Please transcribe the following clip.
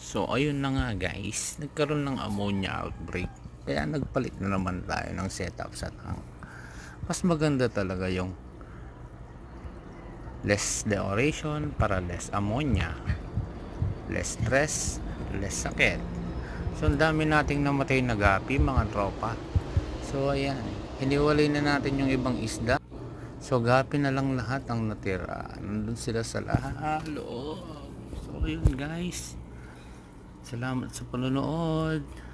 So ayun na nga guys, nagkaroon ng ammonia outbreak. Kaya nagpalit na naman tayo ng setup sa tank. Mas maganda talaga yung less deoration para less ammonia, less stress, less sakit. So ang dami nating namatay na gapi mga tropa. So ayan, hiniwalay na natin yung ibang isda. So gapi na lang lahat ang natira. Nandun sila sa loob. So ayun guys, salamat sa panonood.